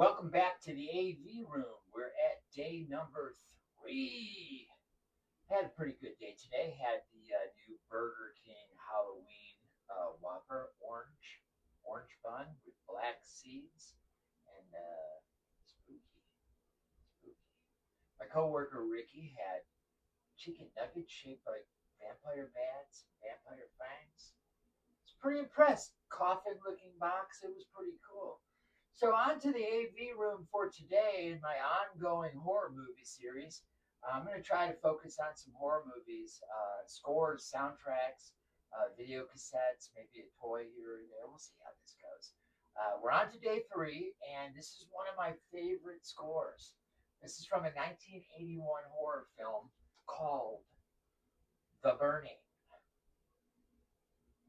Welcome back to the AV room. We're at day number 3. Had a pretty good day today. Had the new Burger King Halloween Whopper orange bun with black seeds and spooky, spooky. My coworker Ricky had chicken nuggets shaped like vampire bats, vampire fangs. I was pretty impressed. Coffin looking box. It was pretty cool. So on to the AV room for today in my ongoing horror movie series. I'm going to try to focus on some horror movies, scores, soundtracks, video cassettes, maybe a toy here or there. We'll see how this goes. We're on to day 3, and this is one of my favorite scores. This is from a 1981 horror film called The Burning.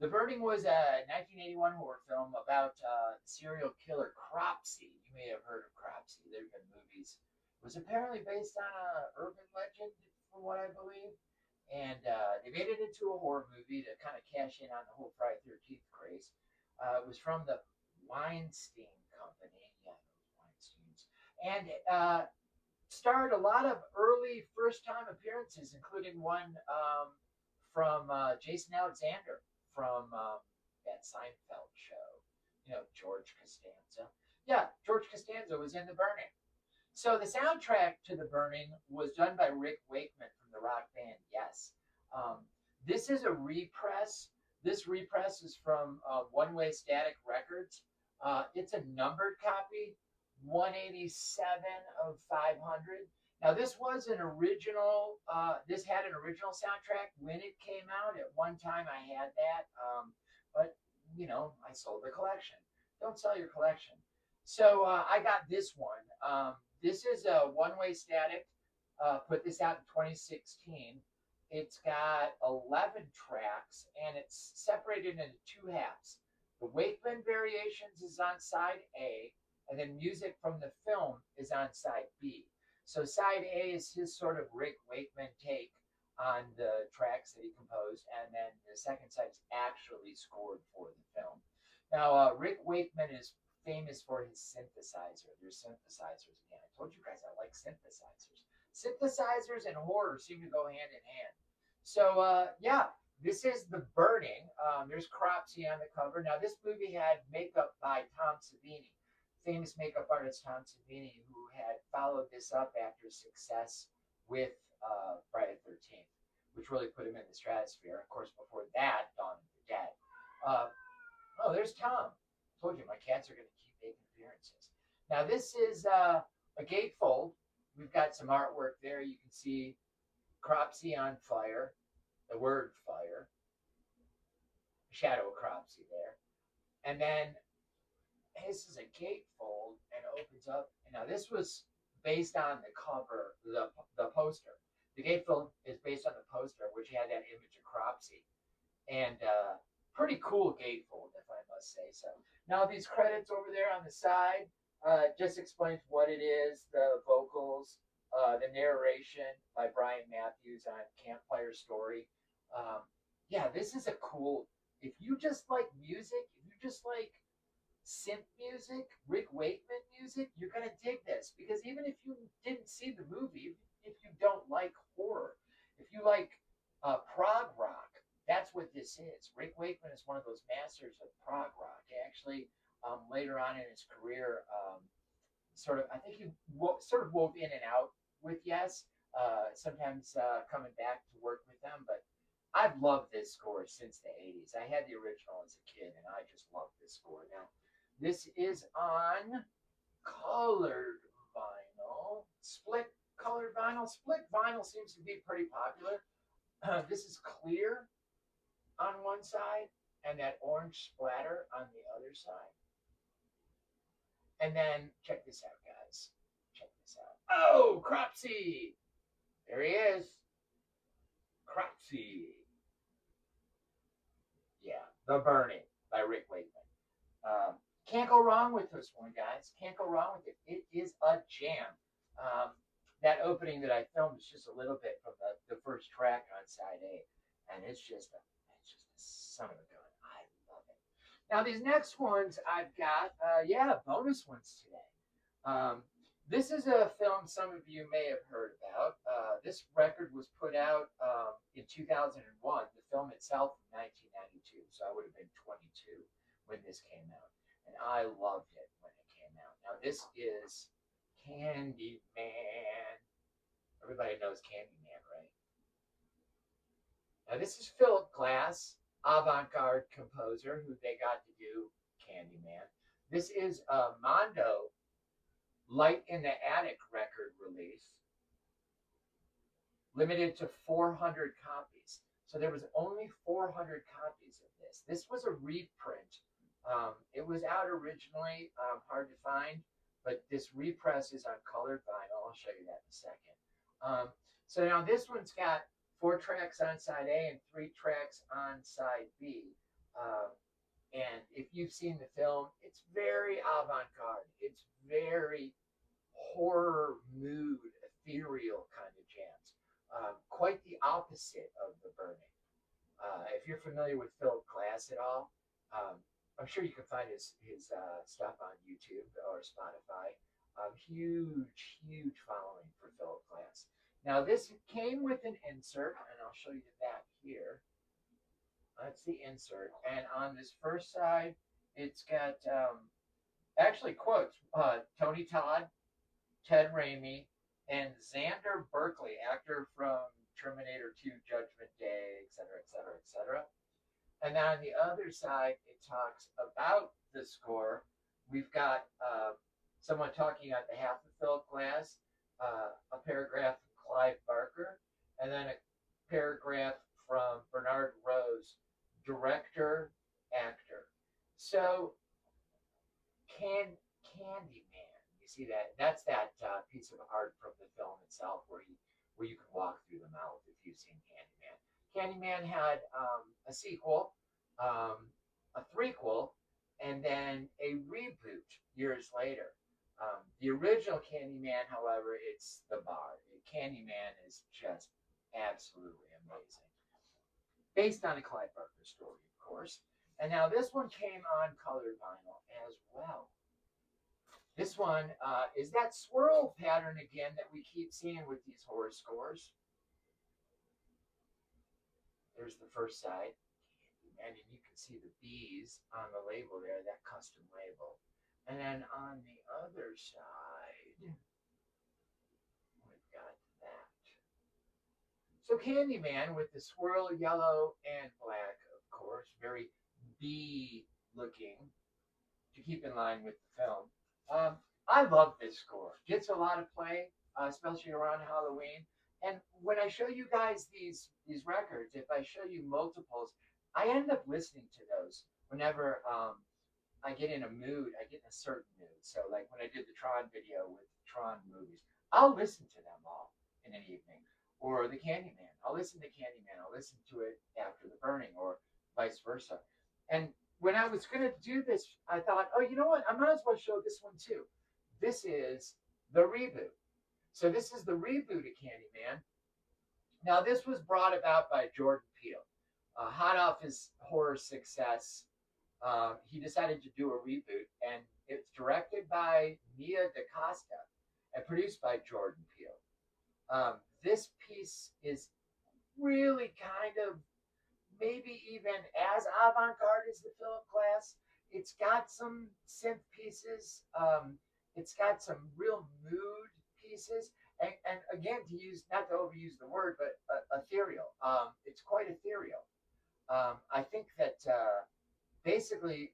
The Burning was a 1981 horror film about serial killer Cropsy. You may have heard of Cropsy. There have been movies. It was apparently based on an urban legend, from what I believe. And they made it into a horror movie to kind of cash in on the whole Friday 13th craze. It was from the Weinstein Company. Yeah, those Weinsteins. And starred a lot of early first-time appearances, including one from Jason Alexander from that Seinfeld show. George Costanza. Yeah, George Costanza was in The Burning. So the soundtrack to The Burning was done by Rick Wakeman from the rock band Yes. This is a repress. This repress is from One Way Static Records. It's a numbered copy, 187 of 500. Now this was an original. This had an original soundtrack when it came out. At one time, I had that, but I sold the collection. Don't sell your collection. So I got this one. This is a one-way static. Put this out in 2016. It's got 11 tracks, and it's separated into 2 halves. The Wakeman Variations is on side A, and then music from the film is on side B. So side A is his sort of Rick Wakeman take on the tracks that he composed, and then the second side is actually scored for the film. Now, Rick Wakeman is famous for his synthesizer. There's synthesizers again. I told you guys I like synthesizers. Synthesizers and horror seem to go hand in hand. So, yeah, this is The Burning. There's Cropsy on the cover. Now, this movie had makeup by Tom Savini, famous makeup artist Tom Savini, who had followed this up after success with Friday the 13th, which really put him in the stratosphere. Of course, before that, Dawn of the Dead. Oh, there's Tom. I told you, my cats are going to keep making appearances. Now, this is a gatefold. We've got some artwork there. You can see Cropsy on fire, the word fire, shadow of Cropsy there. And then this is a gatefold and it opens up. And now this was based on the cover, the poster. The gatefold is based on the poster, which had that image of Cropsy. And pretty cool gatefold, if I must say so. Now these credits over there on the side just explains what it is, the vocals, the narration by Brian Matthews on Campfire Story. Yeah, this is a cool. If you just like music, if you just like synth music, Rick Wakeman music, you're going to dig this. Because even if you didn't see the movie, if you don't like horror, if you like prog rock, that's what this is. Rick Wakeman is one of those masters of prog rock. He actually, later on in his career, I think he sort of wove in and out with Yes, sometimes coming back to work with them. But I've loved this score since the 80s. I had the original as a kid, and I just love this score. Now, this is on colored vinyl, split colored vinyl. Split vinyl seems to be pretty popular. This is clear on one side and that orange splatter on the other side. And then check this out, guys. Check this out. Oh, Cropsy! There he is. Cropsy. Yeah, The Burning by Rick Wakeman. Can't go wrong with this one, guys. Can't go wrong with it. It is a jam. That opening that I filmed is just a little bit from the first track on side A, and it's just a son of a gun. I love it. Now these next ones I've got, bonus ones today. This is a film some of you may have heard about. This record was put out in 2001. The film itself in 1992, so I would have been 22 when this came out, and I loved it when it came out. Now this is Candyman. Everybody knows Candyman, right? Now this is Philip Glass, avant-garde composer, who they got to do Candyman. This is a Mondo Light in the Attic record release, limited to 400 copies. So there was only 400 copies of this. This was a reprint. It was out originally, hard to find, but this repress is on colored vinyl. I'll show you that in a second. So now this one's got 4 tracks on side A and 3 tracks on side B. And if you've seen the film, it's very avant-garde. It's very horror mood, ethereal kind of jams. Quite the opposite of The Burning. If you're familiar with Philip Glass at all, I'm sure you can find his stuff on YouTube or Spotify. Huge following for Philip Glass. Now this came with an insert, and I'll show you that here. That's the insert, and on this first side, it's got actually quotes: Tony Todd, Ted Raimi, and Xander Berkeley, actor from Terminator 2, Judgment Day, etc., etc., etc. And then on the other side, it talks about the score. We've got someone talking on behalf of Philip Glass, a paragraph from Clive Barker, and then a paragraph from Bernard Rose, director, actor. So, Candyman, you see that? That's that piece of art from the film itself where you can walk through the mouth if you've seen Candyman. Candyman had a sequel, a threequel, and then a reboot years later. The original Candyman, however, it's the bar. Candyman is just absolutely amazing. Based on a Clive Barker story, of course. And now this one came on colored vinyl as well. This one is that swirl pattern again that we keep seeing with these horror scores. There's the first side, and you can see the bees on the label there, that custom label. And then on the other side, we've got that. So Candyman with the swirl yellow and black, of course, very bee looking to keep in line with the film. I love this score. Gets a lot of play, especially around Halloween. And when I show you guys these records, if I show you multiples, I end up listening to those whenever I get in a mood. I get in a certain mood. So like when I did the Tron video with Tron movies, I'll listen to them all in an evening. Or the Candyman. I'll listen to Candyman. I'll listen to it after The Burning, or vice versa. And when I was going to do this, I thought, oh, you know what? I might as well show this one too. This is the reboot. So this is the reboot of Candyman. Now, this was brought about by Jordan Peele. Hot off his horror success, he decided to do a reboot, and it's directed by Nia DaCosta and produced by Jordan Peele. This piece is really kind of maybe even as avant-garde as the Philip Glass. It's got some synth pieces. It's got some real mood pieces. And again, to use, not to overuse the word, but ethereal. It's quite ethereal. I think that basically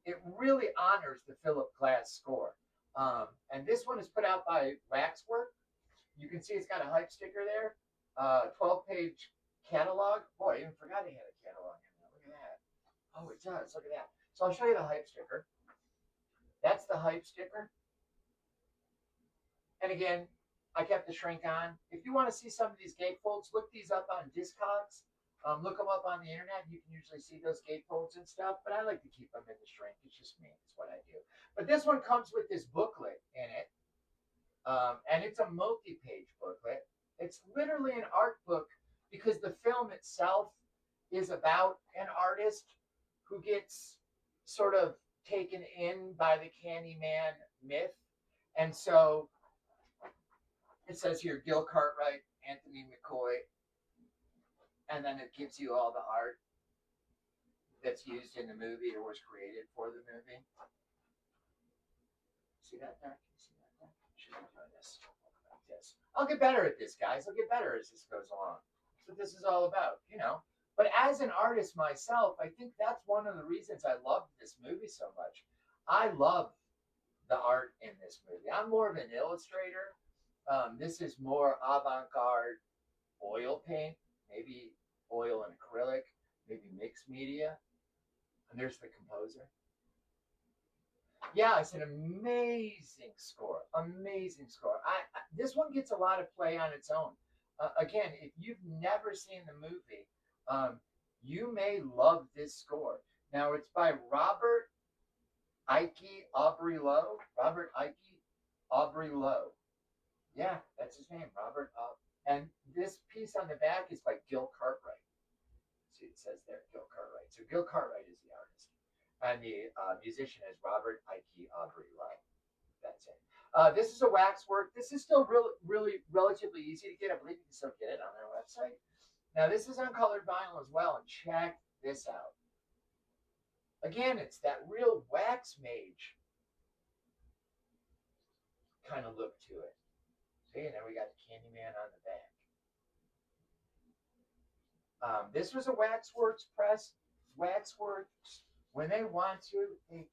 it really honors the Philip Glass score. And this one is put out by Waxwork. You can see it's got a hype sticker there, 12-page catalog. Boy, I even forgot it had a catalog in there. Look at that. Oh, it does. Look at that. So I'll show you the hype sticker. That's the hype sticker. And again, I kept the shrink on. If you want to see some of these gatefolds, look these up on Discogs. Look them up on the internet. You can usually see those gatefolds and stuff, but I like to keep them in the shrink. It's just me. It's what I do. But this one comes with this booklet in it, and it's a multi-page booklet. It's literally an art book because the film itself is about an artist who gets sort of taken in by the Candyman myth. And so it says here Gil Cartwright, Anthony McCoy, and then it gives you all the art that's used in the movie or was created for the movie. See that there? Can you see that there? Should be doing this like this. I'll get better at this, guys. I'll get better as this goes along. That's what this is all about, you know. But as an artist myself, I think that's one of the reasons I loved this movie so much. I love the art in this movie. I'm more of an illustrator. This is more avant-garde oil paint, maybe oil and acrylic, maybe mixed media. And there's the composer. Yeah, it's an amazing score. Amazing score. This one gets a lot of play on its own. Again, if you've never seen the movie, you may love this score. Now it's by Robert Ike Aubrey Lowe. Robert Ike Aubrey Lowe. Yeah, that's his name, Robert. And this piece on the back is by Gil Cartwright. See, it says there, Gil Cartwright. So Gil Cartwright is the artist. And the musician is Robert Ike Aubrey Lowe. That's it. This is a waxwork. This is still really relatively easy to get. I believe you can still get it on their website. Now, this is on colored vinyl as well. And check this out. Again, it's that real wax mage kind of look to it. See, and then we got the Candyman on the back. This was a Waxworks press. Waxworks, when they want to, they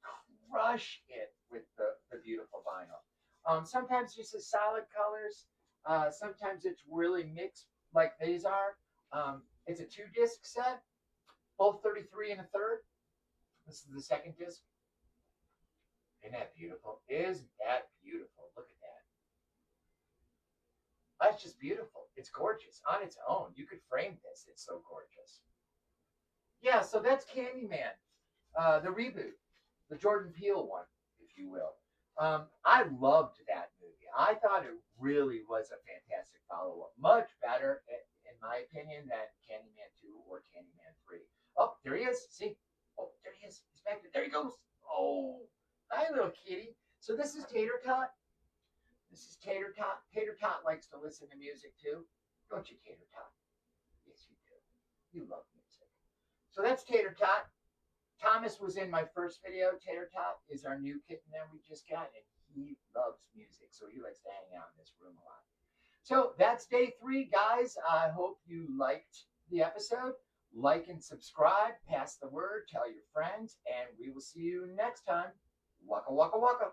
crush it with the beautiful vinyl. Sometimes just the solid colors. Sometimes it's really mixed like these are. It's a 2-disc set, both 33 and a third. This is the second disc. Isn't that beautiful? Isn't that beautiful? Look at that. That's just beautiful. It's gorgeous on its own. You could frame this. It's so gorgeous. Yeah, so that's Candyman, the reboot, the Jordan Peele one, if you will. I loved that movie. I thought it really was a fantastic follow-up. Much better, in my opinion, than Candyman 2 or Candyman 3. Oh, there he is. See? Oh, there he is. He's back there. There he goes. Oh, hi, little kitty. So this is Tater Tot. This is Tater Tot. Tater Tot likes to listen to music too. Don't you, Tater Tot? Yes, you do. You love music. So that's Tater Tot. Thomas was in my first video. Tater Tot is our new kitten that we just got, and he loves music, so he likes to hang out in this room a lot. So that's day 3, guys. I hope you liked the episode. Like and subscribe. Pass the word. Tell your friends, and we will see you next time. Waka, waka, waka.